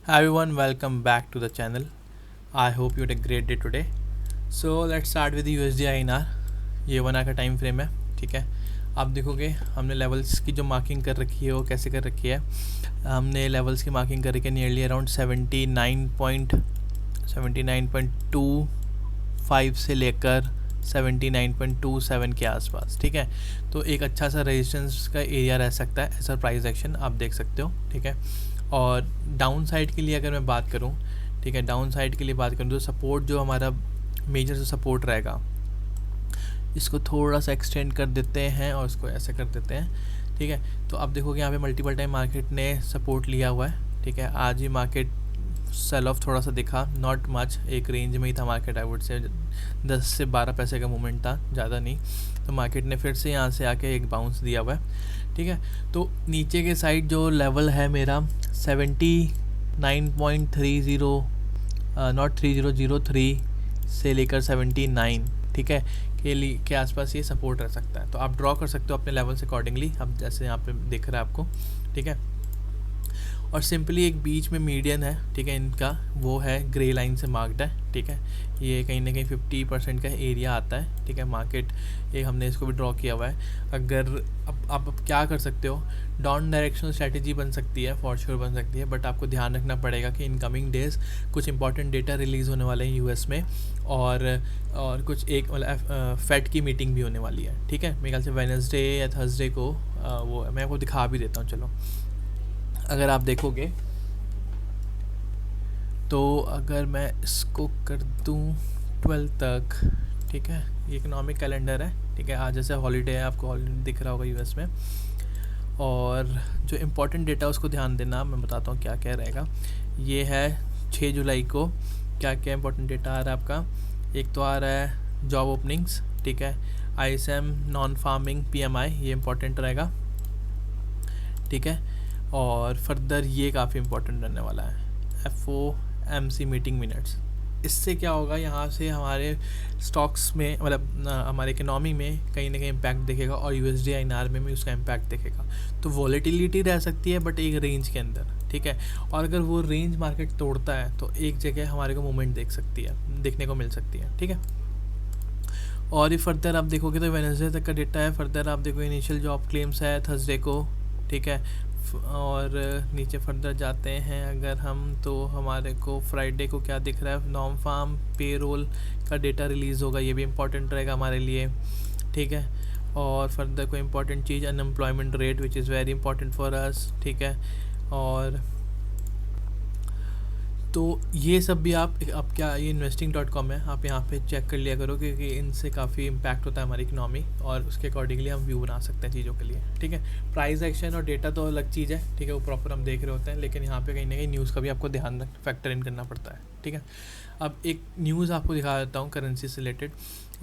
Hi everyone, welcome back to the channel. I hope you had a great day today. So let's start with the USD INR. ये 1 our का time frame है, ठीक है। आप देखोगे हमने levels की जो मार्किंग कर रखी है वो कैसे कर रखी है। हमने लेवल्स की मार्किंग कर रखी है नियरली अराउंड 79.25 से लेकर 79.27 के आसपास, ठीक है। तो एक अच्छा सा रेजिस्टेंस का एरिया रह सकता है, ऐसा प्राइस एक्शन आप देख सकते हो, ठीक है। और डाउन साइड के लिए अगर मैं बात करूं, ठीक है, डाउन साइड के लिए बात करूं तो सपोर्ट जो हमारा मेजर जो सपोर्ट रहेगा, इसको थोड़ा सा एक्सटेंड कर देते हैं और इसको ऐसे कर देते हैं, ठीक है। तो आप देखोगे यहाँ पे मल्टीपल टाइम मार्केट ने सपोर्ट लिया हुआ है, ठीक है। आज ही मार्केट सेल ऑफ थोड़ा सा दिखा, नॉट मच, एक रेंज में ही था मार्केट, आई वुड से 10 से 12 पैसे का मूवमेंट था, ज़्यादा नहीं। तो मार्केट ने फिर से यहाँ से आके एक बाउंस दिया हुआ है, ठीक है। तो नीचे के साइड जो लेवल है मेरा 79.30 नॉट 3003 से लेकर 79, ठीक है, के आसपास ये सपोर्ट रह सकता है। तो आप ड्रॉ कर सकते हो अपने लेवल्स अकॉर्डिंगली, अब जैसे यहाँ पे दिख रहा है आपको, ठीक है। और सिंपली एक बीच में मीडियन है, ठीक है, इनका वो है ग्रे लाइन से मार्क्ड है, ठीक है। ये कहीं ना कहीं 50% का एरिया आता है, ठीक है। मार्केट एक हमने इसको भी ड्रॉ किया हुआ है। अगर अब क्या कर सकते हो, डाउन डायरेक्शनल स्ट्रैटेजी बन सकती है, फॉर श्योर बन सकती है, बट आपको ध्यान रखना पड़ेगा कि इन कमिंग डेज़ कुछ इंपॉर्टेंट डेटा रिलीज़ होने वाले हैं यूएस में, और कुछ एक मतलब फेड की मीटिंग भी होने वाली है, ठीक है। मेरे ख्याल से वेडनेसडे या थर्सडे को वो मैं आपको दिखा भी देता हूँ। चलो अगर आप देखोगे तो अगर मैं इसको कर दूँ 12 तक, ठीक है, ये इकोनॉमिक कैलेंडर है, ठीक है। आज जैसे हॉलीडे है, आपको हॉलीडे दिख रहा होगा यूएस में। और जो इम्पोर्टेंट डेटा उसको ध्यान देना, मैं बताता हूँ क्या क्या रहेगा। ये है 6 जुलाई को क्या क्या इंपॉर्टेंट डेटा आ रहा है आपका। एक तो आ रहा है जॉब ओपनिंग्स, ठीक है, ISM नॉन फार्मिंग PMI, ये इम्पोर्टेंट रहेगा, ठीक है। और फर्दर ये काफ़ी इंपॉर्टेंट रहने वाला है, FOMC मीटिंग मिनट्स। इससे क्या होगा, यहाँ से हमारे स्टॉक्स में मतलब हमारे इकोनॉमी में कहीं ना कहीं इम्पैक्ट दिखेगा, और USD INR में भी उसका इम्पैक्ट दिखेगा। तो वॉलेटिलिटी रह सकती है बट एक रेंज के अंदर, ठीक है। और अगर वो रेंज मार्केट तोड़ता है तो एक जगह हमारे को मूवमेंट देखने को मिल सकती है, ठीक है। और ये फर्दर आप देखोगे तो वेडनेसडे तक का डेटा है। फर्दर आप देखो इनिशियल जॉब क्लेम्स है थर्सडे को, ठीक है। और नीचे फर्दर जाते हैं अगर हम, तो हमारे को फ्राइडे को क्या दिख रहा है, नॉन फार्म पेरोल का डेटा रिलीज़ होगा, ये भी इम्पॉर्टेंट रहेगा हमारे लिए, ठीक है। और फर्दर कोई important cheese unemployment rate which is very important for us, ठीक है। और तो ये सब भी आप क्या ये investing.com है, आप यहाँ पे चेक कर लिया करो, क्योंकि इनसे काफ़ी इम्पैक्ट होता है हमारी इकोनॉमी, और उसके अकॉर्डिंगली हम व्यू बना सकते हैं चीज़ों के लिए, ठीक है। प्राइस एक्शन और डेटा तो अलग चीज़ है, ठीक है, वो प्रॉपर हम देख रहे होते हैं, लेकिन यहाँ पे कहीं ना कहीं न्यूज़ का भी आपको ध्यान फैक्टर इन करना पड़ता है, ठीक है। अब एक न्यूज़ आपको दिखा देता हूँ करेंसी से रिलेटेड।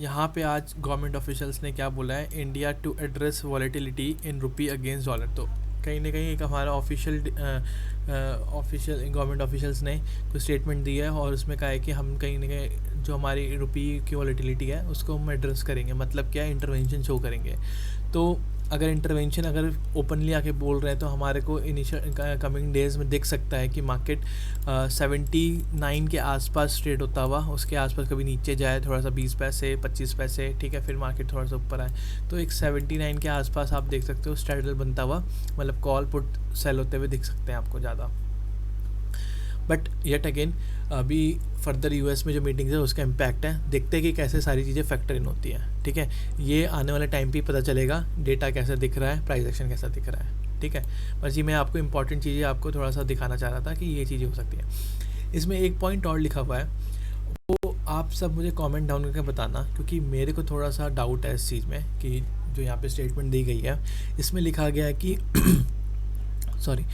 यहाँ पे आज गवर्नमेंट ऑफिशियल्स ने क्या बोला है, India to address volatility in rupee against dollar. तो कहीं ना कहीं एक हमारा ऑफिशियल गवर्नमेंट ऑफिशियल्स ने कुछ स्टेटमेंट दी है, और उसमें कहा है कि हम कहीं ना कहीं जो हमारी रुपी की वॉलेटिलिटी है उसको हम एड्रेस करेंगे, मतलब क्या, इंटरवेंशन शो करेंगे। तो अगर इंटरवेंशन अगर ओपनली आके बोल रहे हैं तो हमारे को इनिशियल कमिंग डेज़ में दिख सकता है कि मार्केट 79 के आसपास ट्रेड होता हुआ, उसके आसपास कभी नीचे जाए थोड़ा सा 20 पैसे 25 पैसे, ठीक है, फिर मार्केट थोड़ा सा ऊपर आए। तो एक 79 के आसपास आप देख सकते हो स्ट्रैडल बनता हुआ, मतलब कॉल पुट सेल होते हुए दिख सकते हैं आपको ज़्यादा। बट येट अगेन अभी फर्दर यूएस में जो मीटिंग्स है उसका इम्पैक्ट है, देखते हैं कि कैसे सारी चीज़ें फैक्टर इन होती हैं, ठीक है। ये आने वाले टाइम पे पता चलेगा डेटा कैसा दिख रहा है, प्राइस एक्शन कैसा दिख रहा है, ठीक है। बस जी मैं आपको इंपॉर्टेंट चीज़ें आपको थोड़ा सा दिखाना चाह रहा था कि ये चीज़ें हो सकती हैं। इसमें एक पॉइंट और लिखा हुआ है, वो आप सब मुझे कमेंट डाउन करके बताना, क्योंकि मेरे को थोड़ा सा डाउट है इस चीज़ में कि जो यहाँ पे स्टेटमेंट दी गई है इसमें लिखा गया है कि सॉरी,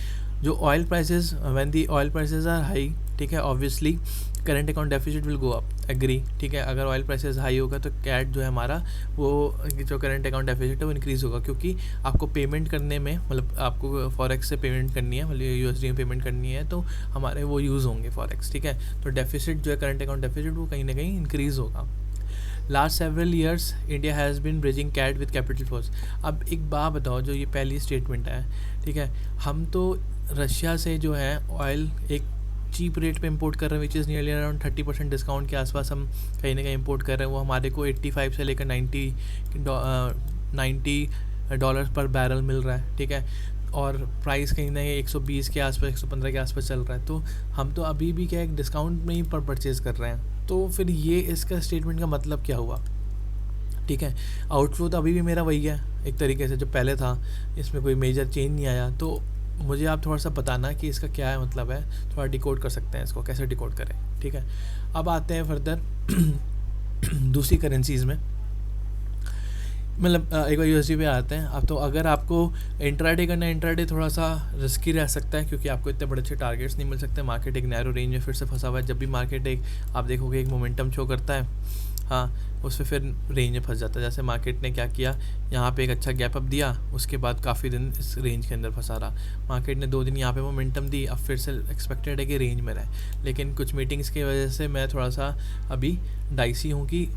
जो oil prices, when the oil prices are high, ठीक है, obviously current account deficit will go up, agree, ठीक है। अगर ऑयल प्राइसेस हाई होगा तो कैट जो है हमारा, वो जो करंट अकाउंट डेफिसिट है वो इंक्रीज़ होगा, क्योंकि आपको पेमेंट करने में, मतलब आपको फॉरेक्स से पेमेंट करनी है, मतलब USD में पेमेंट करनी है, तो हमारे वो यूज़ होंगे फॉरेक्स, ठीक है। तो डेफिसिट जो है करंट अकाउंट डेफिसिट वो कहीं ना कहीं इंक्रीज़ होगा। Last several years India has been bridging CAD with capital force. अब एक बात बताओ, जो ये पहली स्टेटमेंट है, ठीक है, हम तो रशिया से जो है ऑयल एक चीप रेट पे इंपोर्ट कर रहे हैं, which is nearly around 30% discount के आसपास हम कहीं ना कहीं इंपोर्ट कर रहे हैं। वो हमारे को 85 से लेकर 90 डॉलर पर बैरल मिल रहा है, ठीक है। और प्राइस कहीं ना कहीं 120 के आसपास, 115 के आसपास चल रहा है। तो हम तो अभी भी क्या एक डिस्काउंट में ही पर परचेज़ कर रहे हैं। तो फिर ये इसका स्टेटमेंट का मतलब क्या हुआ, ठीक है। आउटफ्लो तो अभी भी मेरा वही है एक तरीके से जो पहले था, इसमें कोई मेजर चेंज नहीं आया। तो मुझे आप थोड़ा सा बताना कि इसका क्या है मतलब है, थोड़ा डिकोड कर सकते हैं इसको, कैसे डिकोड करें, ठीक है। अब आते हैं फर्दर दूसरी करेंसीज़ में, मतलब एक बार यूएसडी पे आते हैं। अब तो अगर आपको इंट्राडे करना है, इंट्राडे थोड़ा सा रिस्की रह सकता है क्योंकि आपको इतने बड़े अच्छे टारगेट्स नहीं मिल सकते। मार्केट एक नैरो रेंज में फिर से फंसा हुआ है। जब भी मार्केट एक आप देखोगे एक मोमेंटम शो करता है, हाँ, उसमें फिर रेंज में फंस जाता है। जैसे मार्केट ने क्या किया, यहाँ पे एक अच्छा गैप अप दिया, उसके बाद काफ़ी दिन इस रेंज के अंदर फंसा रहा। मार्केट ने 2 दिन यहाँ पे मोमेंटम दी, अब फिर से एक्सपेक्टेड है कि रेंज में रहे, लेकिन कुछ मीटिंग्स की वजह से मैं थोड़ा सा अभी डाइसी हूँ कि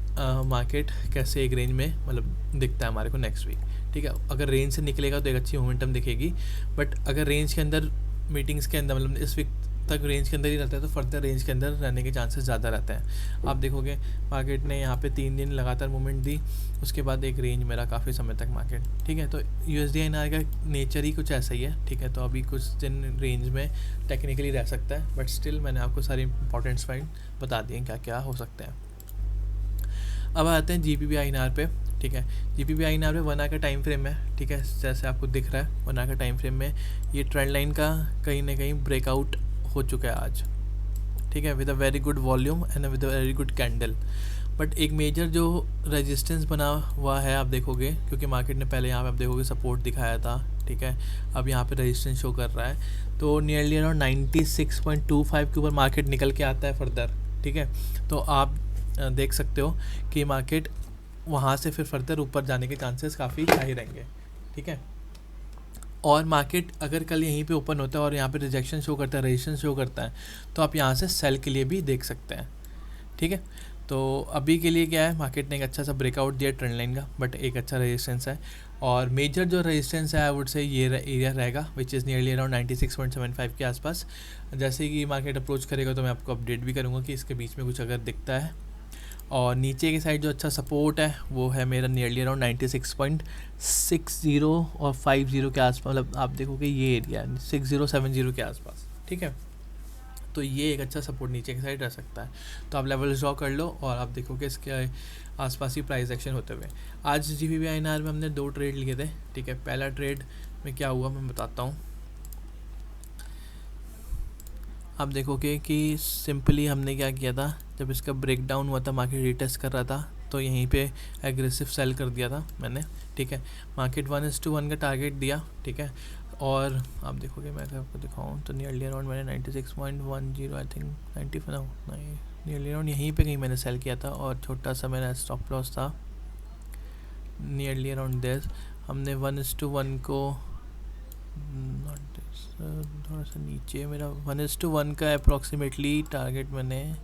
मार्केट कैसे एक रेंज में मतलब दिखता है हमारे को नेक्स्ट वीक, ठीक है। अगर रेंज से निकलेगा तो एक अच्छी मोमेंटम दिखेगी, बट अगर रेंज के अंदर मीटिंग्स के अंदर मतलब इस वीक तक रेंज के अंदर ही रहता है तो फर्दर रेंज के अंदर रहने के चांसेस ज़्यादा रहते हैं। आप देखोगे मार्केट ने यहाँ पे 3 दिन लगातार मूवमेंट दी, उसके बाद एक रेंज मेरा काफ़ी समय तक मार्केट, ठीक है। तो USD/INR का नेचर ही कुछ ऐसा ही है, ठीक है। तो अभी कुछ दिन रेंज में टेक्निकली रह सकता है, बट स्टिल मैंने आपको सारे इंपॉर्टेंट पॉइंट बता दिए क्या क्या हो सकते हैं। अब आते हैं GBP/INR पे, ठीक है। GBP/INR पे 1 आवर का टाइम फ्रेम है, ठीक है। जैसे आपको दिख रहा है 1 आवर का टाइम फ्रेम में ये ट्रेंड लाइन का कहीं ना कहीं ब्रेकआउट हो चुका है आज, ठीक है, with a very good volume and with a very good candle. But एक मेजर जो रेजिस्टेंस बना हुआ है आप देखोगे, क्योंकि मार्केट ने पहले यहाँ पे आप देखोगे सपोर्ट दिखाया था, ठीक है। अब यहाँ पे रेजिस्टेंस शो कर रहा है, तो नियरली अराउंड 96.25 के ऊपर मार्केट निकल के आता है फर्दर, ठीक है। तो आप देख सकते हो कि मार्केट वहाँ से फिर फर्दर ऊपर जाने के चांसेस काफ़ी हाई रहेंगे, ठीक है। और मार्केट अगर कल यहीं पे ओपन होता है और यहाँ पे रिजेक्शन शो करता है, रेजिस्टेंस शो करता है, तो आप यहाँ से सेल के लिए भी देख सकते हैं, ठीक है। तो अभी के लिए क्या है, मार्केट ने एक अच्छा सा ब्रेकआउट दिया ट्रेंड लाइन का, बट एक अच्छा रेजिस्टेंस है। और मेजर जो रेजिस्टेंस है आई वुड से ये एरिया रहेगा विच इज़ नियरली अराउंड 96.75 के आसपास। जैसे कि मार्केट अप्रोच करेगा तो मैं आपको अपडेट भी करूँगा कि इसके बीच में कुछ अगर दिखता है। और नीचे की साइड जो अच्छा सपोर्ट है वो है मेरा नियरली अराउंड 96.60 और 50 के आसपास, मतलब आप देखोगे ये एरिया है 6070 के आसपास, ठीक है। तो ये एक अच्छा सपोर्ट नीचे की साइड रह सकता है। तो आप लेवल ड्रॉ कर लो और आप देखोगे इसके आसपास ही प्राइस एक्शन होते हुए। आज GBP/INR में हमने 2 ट्रेड लिए थे, ठीक है। पहला ट्रेड में क्या हुआ मैं बताता हूँ। आप देखोगे कि सिंपली हमने क्या किया था, जब इसका ब्रेक डाउन हुआ था, मार्केट रिटेस्ट कर रहा था, तो यहीं पे एग्रेसिव सेल कर दिया था मैंने, ठीक है। मार्केट 1:1 का टारगेट दिया, ठीक है। और आप देखोगे मैं अगर आपको दिखाऊँ तो नियरली अराउंड मैंने 96.10 आई थिंक 95 नहीं नियरली अराउंड यहीं पे कहीं मैंने सेल किया था, और छोटा सा मेरा स्टॉप लॉस था नियरली अराउंड दिस। हमने 1:1 को थोड़ा सा नीचे मेरा 1:1 का अप्रॉक्सीमेटली टारगेट मैंने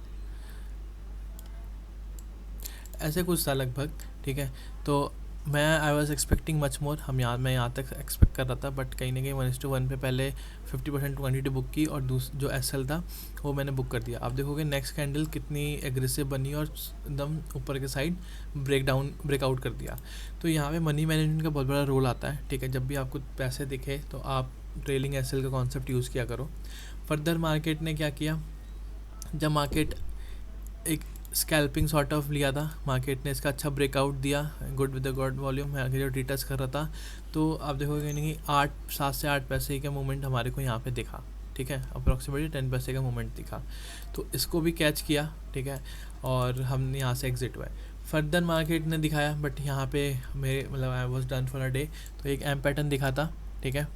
ऐसे कुछ था लगभग, ठीक है। तो मैं I was expecting much more, मैं यहाँ तक एक्सपेक्ट कर रहा था, बट कहीं ना कहीं 1:1 पे पहले 50% क्वान्टिटी बुक की और जो SL था वो मैंने बुक कर दिया। आप देखोगे नेक्स्ट कैंडल कितनी एग्रेसिव बनी और एकदम ऊपर के साइड ब्रेकआउट कर दिया। तो यहाँ पे मनी मैनेजमेंट का बहुत बड़ा रोल आता है, ठीक है। जब भी आपको पैसे दिखे तो आप ट्रेलिंग SL का कॉन्सेप्ट यूज़ किया करो। फर्दर मार्केट ने क्या किया, जब मार्केट एक स्कैल्पिंग सॉर्ट ऑफ लिया था, मार्केट ने इसका अच्छा ब्रेकआउट दिया, good with the God volume, मैं आगे जो रीटेस्ट कर रहा था, तो आप देखोगे नहीं 7 से 8 पैसे का मूवमेंट हमारे को यहाँ पे दिखा, ठीक है। अप्रॉक्सीमेटली 10 पैसे का मूवमेंट दिखा, तो इसको भी कैच किया, ठीक है। और हम यहाँ से एग्जिट हुए। फर्दर मार्केट ने दिखाया, बट यहाँ पे मेरे मतलब I was done for a day, तो एक एम पैटर्न दिखा था, ठीक है,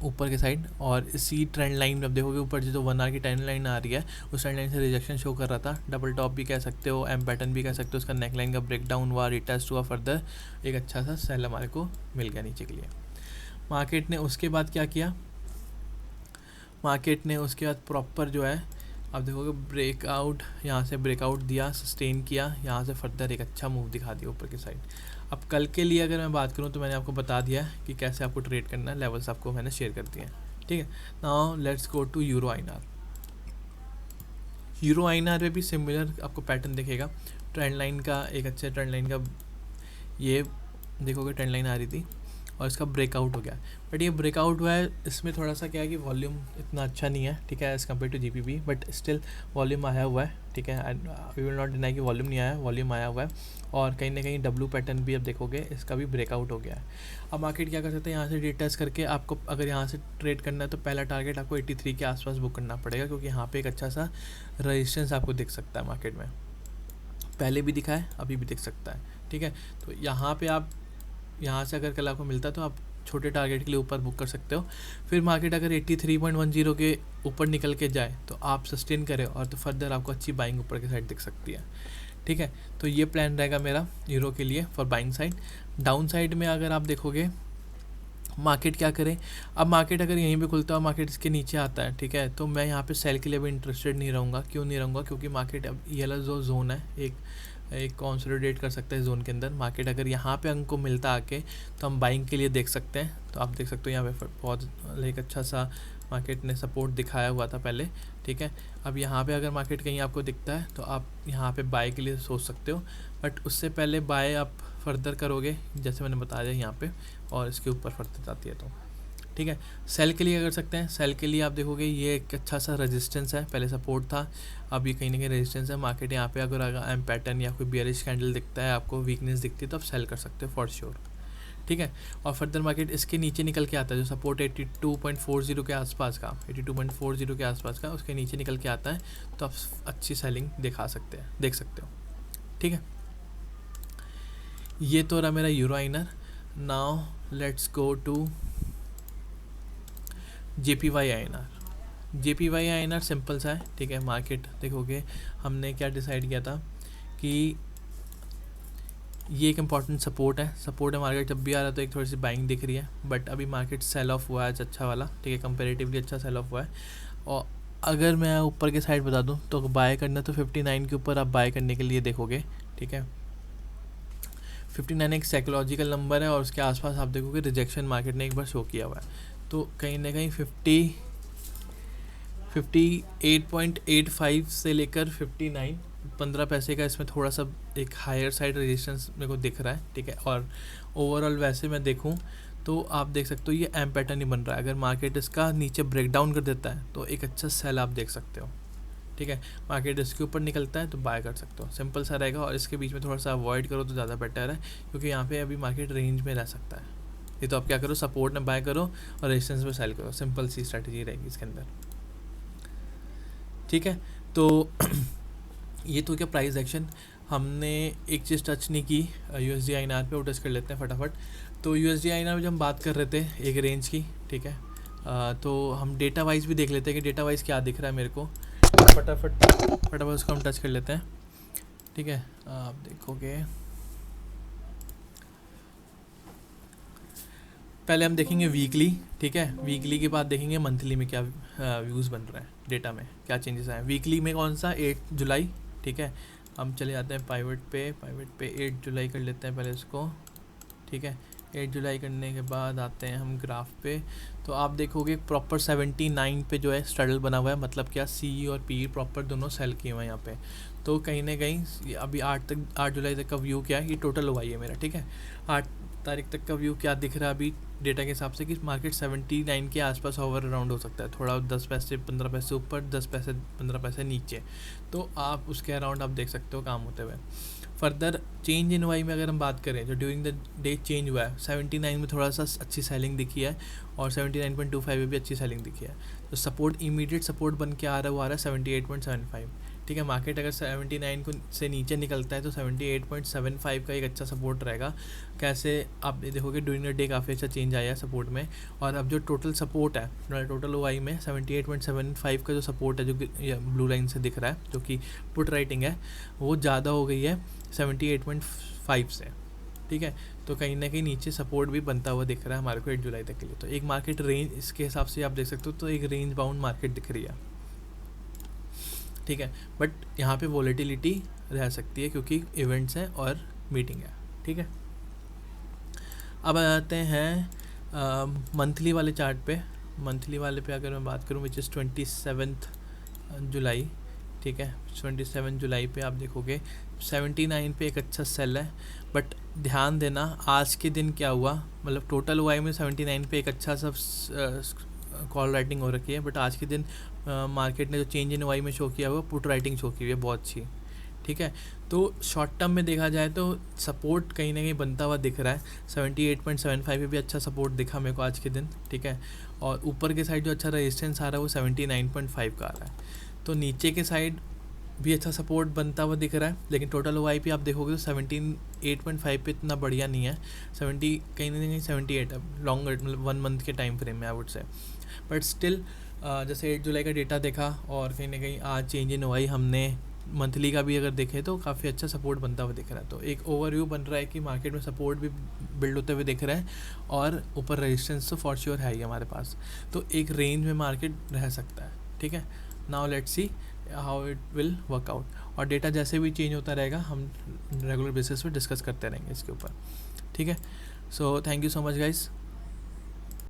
ऊपर के साइड। और इसी ट्रेंड लाइन में अब देखोगे ऊपर जो 1 आवर की ट्रेंड लाइन आ रही है, उस ट्रेंड लाइन से रिजेक्शन शो कर रहा था। डबल टॉप भी कह सकते हो, एम पैटर्न भी कह सकते हो। उसका नेक लाइन का ब्रेक डाउन हुआ, रिटेस्ट हुआ, फर्दर एक अच्छा सा सेल हमारे को मिल गया नीचे के लिए। मार्केट ने उसके बाद क्या किया, मार्केट ने उसके बाद प्रॉपर जो है आप देखोगे ब्रेकआउट, यहाँ से ब्रेकआउट दिया, सस्टेन किया, यहाँ से फर्दर एक अच्छा मूव दिखा दिया ऊपर की साइड। अब कल के लिए अगर मैं बात करूँ तो मैंने आपको बता दिया कि कैसे आपको ट्रेड करना है, लेवल्स आपको मैंने शेयर कर दिए हैं, ठीक है। Now let's go to euro INR। Euro INR पे भी सिमिलर आपको पैटर्न दिखेगा। ट्रेंड लाइन का, एक अच्छे ट्रेंड लाइन का ये देखोगे ट्रेंड लाइन आ रही थी और इसका ब्रेकआउट हो गया, बट ये ब्रेकआउट हुआ है, इसमें थोड़ा सा क्या है कि वॉल्यूम इतना अच्छा नहीं है, ठीक है, as compare to GBP, but still volume आया हुआ है, ठीक है, वी विल नॉट डिनाई कि वॉल्यूम नहीं आया, वॉल्यूम आया हुआ है। और कहीं ना कहीं डब्लू पैटर्न भी अब देखोगे इसका भी ब्रेकआउट हो गया है। अब मार्केट क्या कर सकते हैं, यहाँ से टेस्ट करके आपको अगर यहाँ से ट्रेड करना है तो पहला टारगेट आपको 83 के आसपास बुक करना पड़ेगा, क्योंकि यहाँ पे एक अच्छा सा रेजिस्टेंस आपको दिख सकता है मार्केट में, पहले भी दिखा है, अभी भी दिख सकता है, ठीक है। तो यहाँ पे आप यहाँ से अगर कल आपको मिलता है तो आप छोटे टारगेट के लिए ऊपर बुक कर सकते हो। फिर मार्केट अगर 83.10 के ऊपर निकल के जाए तो आप सस्टेन करें और तो फर्दर आपको अच्छी बाइंग ऊपर की साइड दिख सकती है, ठीक है। तो ये प्लान रहेगा मेरा यूरो के लिए for buying side. Down side में अगर आप देखोगे मार्केट क्या करे, अब मार्केट अगर यहीं पे खुलता है, मार्केट इसके नीचे आता है, ठीक है, तो मैं यहाँ पे सेल के लिए भी इंटरेस्टेड नहीं रहूँगा। क्यों नहीं रहूँगा, क्योंकि मार्केट अब ये वाला जो जोन है एक कंसोलिडेट कर सकता है जोन के अंदर। मार्केट अगर यहाँ पे अंक को मिलता आके तो हम बाइंग के लिए देख सकते हैं। तो आप देख सकते हो यहाँ पे बहुत एक अच्छा सा मार्केट ने सपोर्ट दिखाया हुआ था पहले, ठीक है। अब यहाँ पे अगर मार्केट कहीं आपको दिखता है तो आप यहाँ पे बाय के लिए सोच सकते हो, बट उससे पहले बाय आप फर्दर करोगे जैसे मैंने बताया यहाँ पे, और इसके ऊपर फर्दर जाती है तो ठीक है। सेल के लिए कर सकते हैं, सेल के लिए आप देखोगे ये एक अच्छा सा रेजिस्टेंस है, पहले सपोर्ट था, अब ये कहीं ना कहीं रेजिस्टेंस है। मार्केट यहाँ पे अगर एम पैटर्न या कोई बियरिश कैंडल दिखता है, आपको वीकनेस दिखती है, तो आप सेल कर सकते हो फॉर श्योर, ठीक है। और फर्दर मार्केट इसके नीचे निकल के आता है, जो सपोर्ट 82.40 के आसपास का, 82.40 के आसपास का, उसके नीचे निकल के आता है, तो आप अच्छी सेलिंग देख सकते हो, ठीक है। ये तो रहा मेरा euro INR. Now let's go to JPY INR. JPY INR simple सा है, ठीक है। मार्केट देखोगे हमने क्या डिसाइड किया था कि ये एक इम्पॉर्टेंट सपोर्ट है मार्केट जब भी आ रहा है तो एक थोड़ी सी बाइंग दिख रही है, बट अभी मार्केट सेल ऑफ हुआ है अच्छा वाला, ठीक है, कंपेरेटिवली अच्छा सेल ऑफ हुआ है। और अगर मैं ऊपर के साइड बता दूं तो बाय करना तो 59 के ऊपर आप बाय करने के लिए देखोगे, ठीक है। 59 एक साइकोलॉजिकल नंबर है और उसके आसपास आप देखोगे रिजेक्शन मार्केट ने एक बार शो किया हुआ है, तो कहीं ना कहीं 58.85 से लेकर 59, 15 पैसे का इसमें थोड़ा सा एक हायर साइड रेजिस्टेंस मेरे को दिख रहा है, ठीक है। और ओवरऑल वैसे मैं देखूं तो आप देख सकते हो ये एम पैटर्न ही बन रहा है। अगर मार्केट इसका नीचे ब्रेक डाउन कर देता है तो एक अच्छा सेल आप देख सकते हो, ठीक है। मार्केट इसके ऊपर निकलता है तो बाय कर सकते हो, सिंपल सा रहेगा। और इसके बीच में थोड़ा सा अवॉइड करो तो ज़्यादा बेटर है, क्योंकि यहाँ पे अभी मार्केट रेंज में रह सकता है। ये तो आप क्या करो, सपोर्ट में बाय करो और रेजिस्टेंस में सेल करो, सिंपल सी स्ट्रैटेजी रहेगी इसके अंदर, ठीक है। तो ये तो क्या प्राइस एक्शन, हमने एक चीज़ टच नहीं की यूएसडी आईएनआर पे, वो टच कर लेते हैं फटाफट। तो यूएसडी आईएनआर में जब हम बात कर रहे थे एक रेंज की, ठीक है, तो हम डेटा वाइज भी देख लेते हैं कि डेटा वाइज क्या दिख रहा है मेरे को, फटाफट उसको हम टच कर लेते हैं, ठीक है। आप देखोगे पहले हम देखेंगे वीकली, ठीक है, वीकली के बाद देखेंगे मंथली में क्या व्यूज़ बन रहे हैं, डेटा में क्या चेंजेस आए। वीकली में कौन सा, 8 जुलाई, ठीक है। हम चले जाते हैं पाइवट पे 8 जुलाई कर लेते हैं पहले इसको, ठीक है। 8 जुलाई करने के बाद आते हैं हम ग्राफ पे, तो आप देखोगे प्रॉपर 79 पे जो है स्ट्रगल बना हुआ है, मतलब क्या सी और पी प्रॉपर दोनों सेल किए हुए हैं यहाँ पे। तो कहीं ना कहीं अभी 8 जुलाई तक का व्यू क्या है, ये टोटल हुआ ही है मेरा, ठीक है। 8 तारीख तक का व्यू क्या दिख रहा है अभी डेटा के हिसाब से कि मार्केट 79 के आसपास ओवर अराउंड हो सकता है, थोड़ा 10 पैसे 15 पैसे ऊपर, 10 पैसे 15 पैसे नीचे, तो आप उसके अराउंड आप देख सकते हो काम होते हुए। फर्दर चेंज इन वाई में अगर हम बात करें, जो ड्यूरिंग द डे चेंज हुआ है, 79 में थोड़ा सा अच्छी सेलिंग दिखी है और 79.25 में भी अच्छी सेलिंग दिखी है। तो सपोर्ट इमीडिएट सपोर्ट बन के आ रहा है, वो आ रहा है 78.75, ठीक है। मार्केट अगर 79 को से नीचे निकलता है तो 78.75 का एक अच्छा सपोर्ट रहेगा। कैसे आप देखोगे ड्यूरिंग द डे काफ़ी अच्छा चेंज आया है सपोर्ट में, और अब जो टोटल सपोर्ट है टोटल ओआई में 78.75 का जो सपोर्ट है, जो ब्लू लाइन से दिख रहा है, जो कि पुट राइटिंग है, वो ज़्यादा हो गई है 78.5 से, ठीक है। तो कहीं ना कहीं नीचे सपोर्ट भी बनता हुआ दिख रहा है हमारे को 8 जुलाई तक के लिए। तो एक मार्केट रेंज इसके हिसाब से आप देख सकते हो, तो एक रेंज बाउंड मार्केट दिख रही है, ठीक है। बट यहाँ पे वॉलेटिलिटी रह सकती है क्योंकि इवेंट्स हैं और मीटिंग है, ठीक है। अब आ जाते हैं मंथली वाले चार्ट पे। मंथली वाले पे अगर मैं बात करूँ विच इज़ 27 जुलाई, ठीक है। 27 जुलाई पे आप देखोगे 79 पे एक अच्छा सेल है, बट ध्यान देना आज के दिन क्या हुआ, मतलब टोटल वाई में 79 पे एक अच्छा सा कॉल राइटिंग हो रखी है, बट आज के दिन मार्केट ने जो चेंज इन वाई में शो किया हुआ पुट राइटिंग शो की हुई है बहुत अच्छी, ठीक है। तो शॉर्ट टर्म में देखा जाए तो सपोर्ट कहीं ना कहीं बनता हुआ दिख रहा है। 78.75 पे भी अच्छा सपोर्ट दिखा मेरे को आज के दिन, ठीक है। और ऊपर के साइड जो अच्छा रेजिस्टेंस आ रहा है वो 79.5 का आ रहा है। तो नीचे के साइड भी अच्छा सपोर्ट बनता हुआ दिख रहा है, लेकिन टोटल वाई पे आप देखोगे तो 78.5 पे इतना बढ़िया नहीं है। 70 कहीं ना कहीं 78 है लॉन्ग, मतलब 1 मंथ के टाइम फ्रेम में I would say. But still जैसे 8 जुलाई का डेटा देखा और कहीं ना कहीं आज चेंज इन वाई हमने मंथली का भी अगर देखें तो काफ़ी अच्छा सपोर्ट बनता हुआ दिख रहा है। तो एक ओवरव्यू बन रहा है कि मार्केट में सपोर्ट भी बिल्ड होते हुए दिख रहा है और ऊपर रेजिस्टेंस तो फॉर श्योर है ही हमारे पास। तो एक रेंज में मार्केट रह सकता है, ठीक है। Now let's see how it will work out, और डेटा जैसे भी चेंज होता रहेगा हम रेगुलर बेसिस पे डिस्कस करते रहेंगे इसके ऊपर, ठीक है। So thank you so much guys.